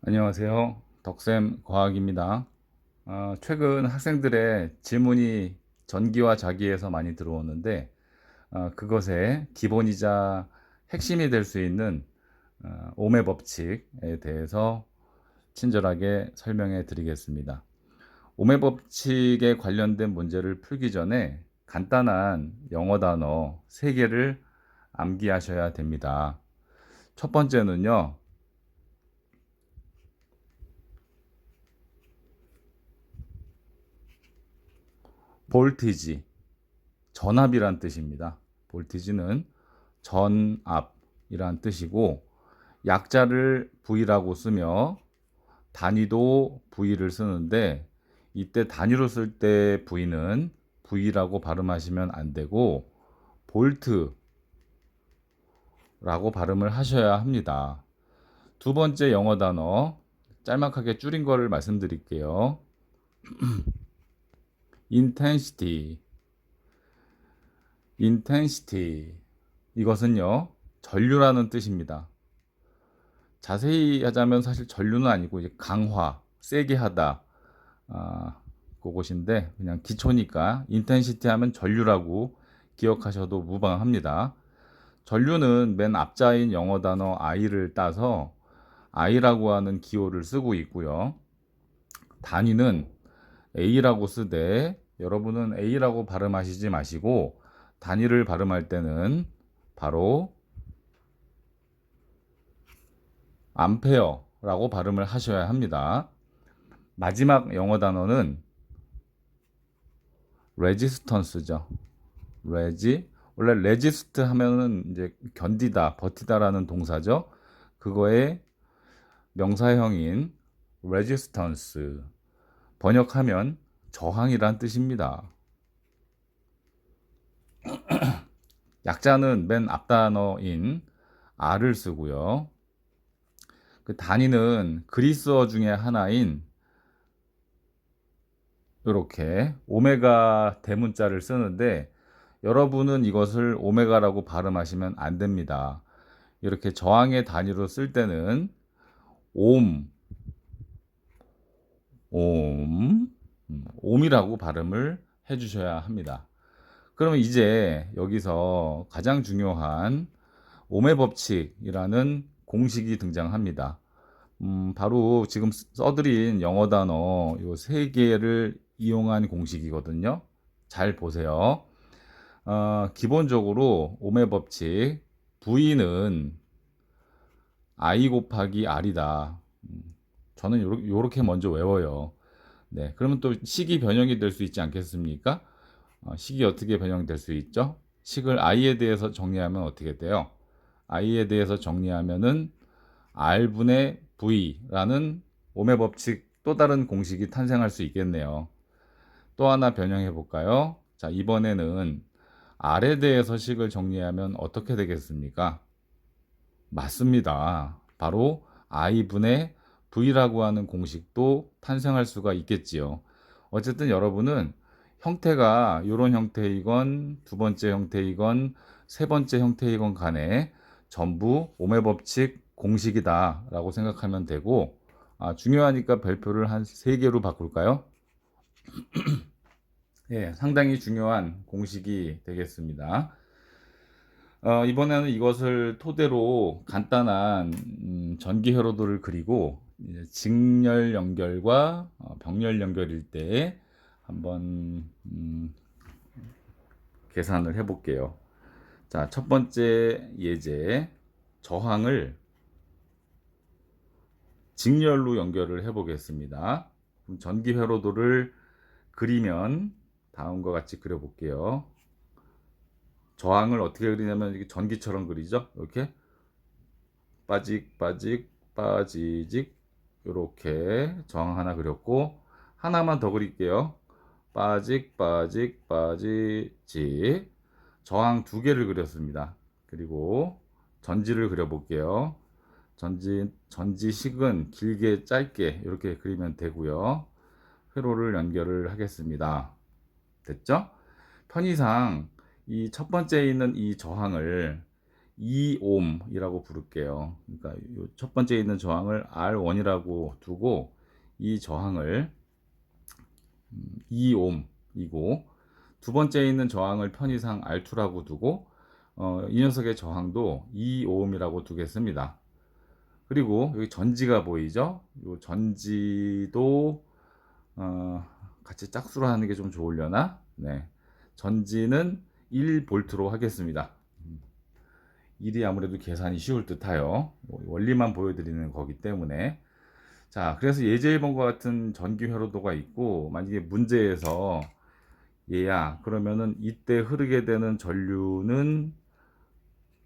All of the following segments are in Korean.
안녕하세요. 덕쌤 과학입니다. 최근 학생들의 질문이 전기와 자기에서 많이 들어오는데 그것의 기본이자 핵심이 될 수 있는 옴의 법칙에 대해서 친절하게 설명해 드리겠습니다. 옴의 법칙에 관련된 문제를 풀기 전에 간단한 영어 단어 3개를 암기하셔야 됩니다. 첫 번째는요, 볼티지, 전압이란 뜻입니다. 볼티지는 전압이란 뜻이고 약자를 V라고 쓰며 단위도 V를 쓰는데 이때 단위로 쓸 때 V는 V라고 발음하시면 안 되고 볼트라고 발음을 하셔야 합니다. 두 번째 영어 단어 짤막하게 줄인 거를 말씀드릴게요. intensity, intensity. 이것은요, 전류라는 뜻입니다. 자세히 하자면 사실 전류는 아니고 이제 강화, 세게 하다, 그것인데 그냥 기초니까 인텐시티 하면 전류라고 기억하셔도 무방합니다. 전류는 맨 앞자인 영어 단어 I를 따서 I라고 하는 기호를 쓰고 있고요. 단위는 A라고 쓰되 여러분은 A라고 발음하시지 마시고 단위를 발음할 때는 바로 암페어라고 발음을 하셔야 합니다. 마지막 영어 단어는 레지스턴스죠. 원래 레지스트 하면은 이제 견디다, 버티다라는 동사죠. 그거의 명사형인 레지스턴스. 번역하면 저항이란 뜻입니다. 약자는 맨 앞 단어인 R을 쓰고요. 그 단위는 그리스어 중에 하나인 이렇게 오메가 대문자를 쓰는데 여러분은 이것을 오메가라고 발음하시면 안 됩니다. 이렇게 저항의 단위로 쓸 때는 옴, 옴, 옴이라고 발음을 해주셔야 합니다. 그러면 이제 여기서 가장 중요한 옴의 법칙이라는 공식이 등장합니다. 바로 지금 써드린 영어 단어 요 세 개를 이용한 공식이거든요. 잘 보세요. 기본적으로 옴의 법칙 V는 I 곱하기 R이다. 저는 요렇게 먼저 외워요. 네, 그러면 또 식이 변형이 될 수 있지 않겠습니까? 식이 어떻게 변형될 수 있죠? 식을 I에 대해서 정리하면 어떻게 돼요? I에 대해서 정리하면은 R분의 V라는 옴의 법칙 또 다른 공식이 탄생할 수 있겠네요. 또 하나 변형해 볼까요? 자, 이번에는 R에 대해서 식을 정리하면 어떻게 되겠습니까? 맞습니다. 바로 I분의 V라고 하는 공식도 탄생할 수가 있겠지요. 어쨌든 여러분은 형태가 이런 형태이건 두 번째 형태이건 세 번째 형태이건 간에 전부 옴의 법칙 공식이다 라고 생각하면 되고, 중요하니까 별표를 한 3개로 바꿀까요? 예, 상당히 중요한 공식이 되겠습니다. 이번에는 이것을 토대로 간단한 전기 회로도를 그리고 이제 직렬 연결과 병렬 연결일 때 한번 계산을 해 볼게요. 자, 첫 번째 예제 저항을 직렬로 연결을 해 보겠습니다. 그럼 전기 회로도를 그리면 다음과 같이 그려 볼게요. 저항을 어떻게 그리냐면 이렇게 전기처럼 그리죠. 이렇게 빠직 빠직 빠지직 이렇게 저항 하나 그렸고 하나만 더 그릴게요. 빠직 빠직 빠지직 저항 2개를 그렸습니다. 그리고 전지를 그려볼게요. 전지식은 길게 짧게 이렇게 그리면 되고요. 회로를 연결을 하겠습니다. 됐죠? 편의상 이 첫 번째에 있는 이 저항을 2옴이라고 부를게요. 그러니까 첫 번째에 있는 저항을 R1이라고 두고 이 저항을 2옴이고 두 번째에 있는 저항을 편의상 R2라고 두고 이 녀석의 저항도 2옴이라고 두겠습니다. 그리고 여기 전지가 보이죠? 이 전지도 같이 짝수로 하는 게 좀 좋으려나? 네. 전지는 1볼트로 하겠습니다. 1이 아무래도 계산이 쉬울 듯하여 원리만 보여드리는 거기 때문에 자 그래서 예제 1번과 같은 전기 회로도가 있고 만약에 문제에서 얘야 그러면은 이때 흐르게 되는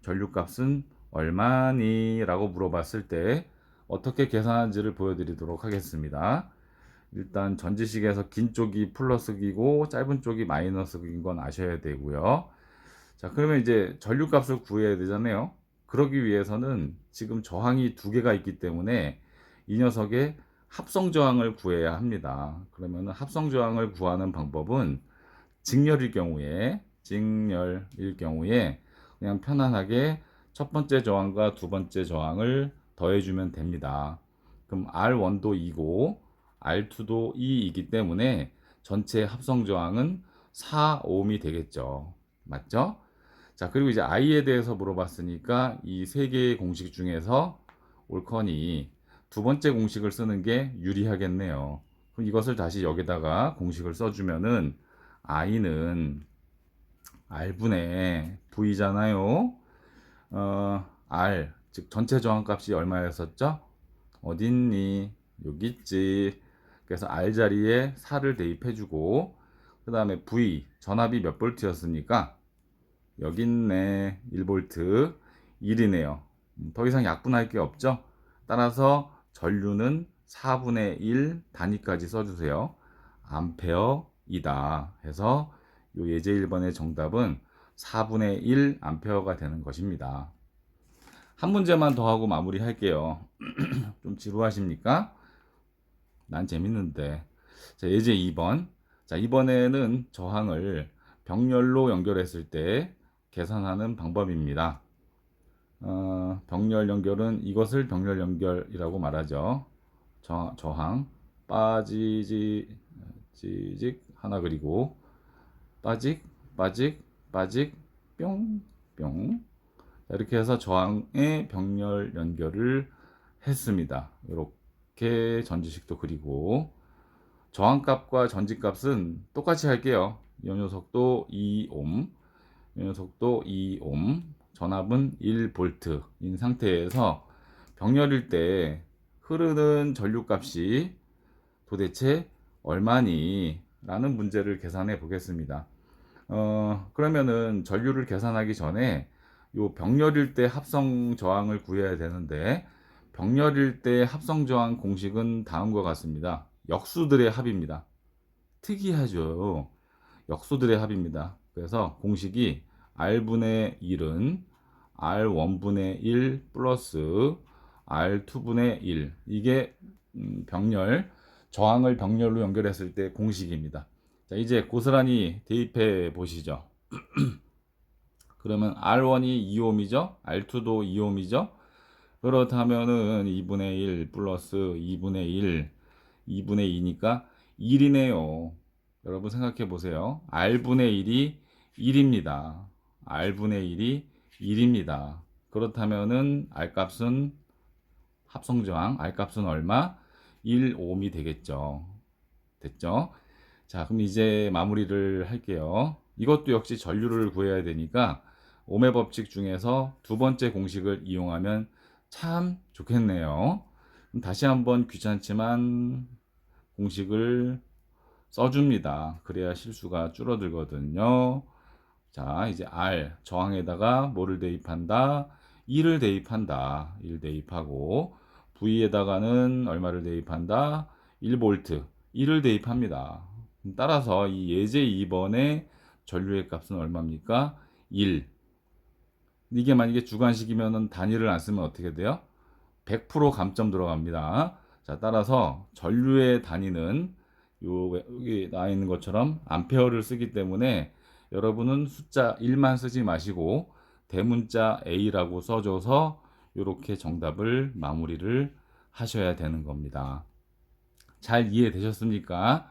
전류값은 얼마니? 라고 물어봤을 때 어떻게 계산하는지를 보여드리도록 하겠습니다. 일단 전지식에서 긴 쪽이 플러스기고 짧은 쪽이 마이너스기인 건 아셔야 되고요. 자, 그러면 이제 전류값을 구해야 되잖아요. 그러기 위해서는 지금 저항이 두 개가 있기 때문에 이 녀석의 합성 저항을 구해야 합니다. 그러면 합성 저항을 구하는 방법은 직렬일 경우에 그냥 편안하게 첫 번째 저항과 두 번째 저항을 더해주면 됩니다. 그럼 R1도 2고 R2도 2이기 때문에 전체 합성 저항은 4옴이 되겠죠. 맞죠? 자, 그리고 이제 I에 대해서 물어봤으니까 이 세 개의 공식 중에서 옳거니 두 번째 공식을 쓰는 게 유리하겠네요. 그럼 이것을 다시 여기다가 공식을 써주면은 I는 R분의 V잖아요. R, 즉 전체 저항값이 얼마였었죠? 어딨니? 여기 있지. 그래서 R 자리에 4를 대입해주고 그 다음에 V, 전압이 몇 볼트였습니까? 여기 있네. 1볼트 1이네요. 더 이상 약분할 게 없죠? 따라서 전류는 4분의 1 단위까지 써주세요. 암페어이다 해서 요 예제 1번의 정답은 4분의 1 암페어가 되는 것입니다. 한 문제만 더 하고 마무리 할게요. 좀 지루하십니까? 난 재밌는데. 자, 예제 2번. 자, 이번에는 저항을 병렬로 연결했을 때 계산하는 방법입니다. 병렬 연결은 이것을 병렬 연결이라고 말하죠. 저항 빠지직 하나 그리고 빠직 뿅 이렇게 해서 저항의 병렬 연결을 했습니다. 이렇게 전지식도 그리고 저항값과 전지값은 똑같이 할게요. 이 녀석도 2옴, 이 녀석도 2옴, 전압은 1볼트인 상태에서 병렬일 때 흐르는 전류값이 도대체 얼마니? 라는 문제를 계산해 보겠습니다. 그러면은 전류를 계산하기 전에 요 병렬일 때 합성 저항을 구해야 되는데 병렬일 때 합성 저항 공식은 다음과 같습니다. 역수들의 합입니다. 특이하죠. 역수들의 합입니다. 그래서 공식이 R분의 1은 R1분의 1 플러스 R2분의 1 이게 저항을 병렬로 연결했을 때 공식입니다. 자, 이제 고스란히 대입해 보시죠. 그러면 R1이 2옴이죠. R2도 2옴이죠. 그렇다면은 2분의 1 플러스 2분의 1, 2분의 2니까 1이네요. 여러분 생각해 보세요. R분의 1이 1입니다. R분의 1이 1입니다. 그렇다면은 R값은 합성저항, R값은 얼마? 1옴이 되겠죠. 됐죠? 자, 그럼 이제 마무리를 할게요. 이것도 역시 전류를 구해야 되니까 옴의 법칙 중에서 두 번째 공식을 이용하면 참 좋겠네요. 다시 한번 귀찮지만 공식을 써줍니다. 그래야 실수가 줄어들거든요. 자, 이제 R 저항에다가 뭐를 대입한다? 2를 대입한다. 1 대입하고 V에다가는 얼마를 대입한다? 1볼트 1을 대입합니다. 따라서 이 예제 2번의 전류의 값은 얼마입니까? 1. 이게 만약에 주관식이면 단위를 안 쓰면 어떻게 돼요? 100% 감점 들어갑니다. 자, 따라서 전류의 단위는 여기 나와 있는 것처럼 암페어를 쓰기 때문에 여러분은 숫자 1만 쓰지 마시고 대문자 A라고 써줘서 이렇게 정답을 마무리를 하셔야 되는 겁니다. 잘 이해되셨습니까?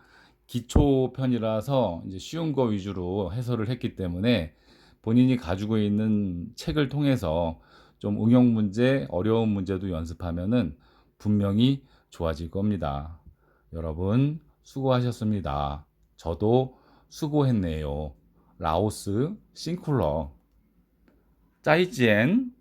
기초편이라서 이제 쉬운 거 위주로 해설을 했기 때문에 본인이 가지고 있는 책을 통해서 좀 응용 문제, 어려운 문제도 연습하면은 분명히 좋아질 겁니다. 여러분 수고하셨습니다. 저도 수고했네요. 라오스 싱쿨러 짜이지엔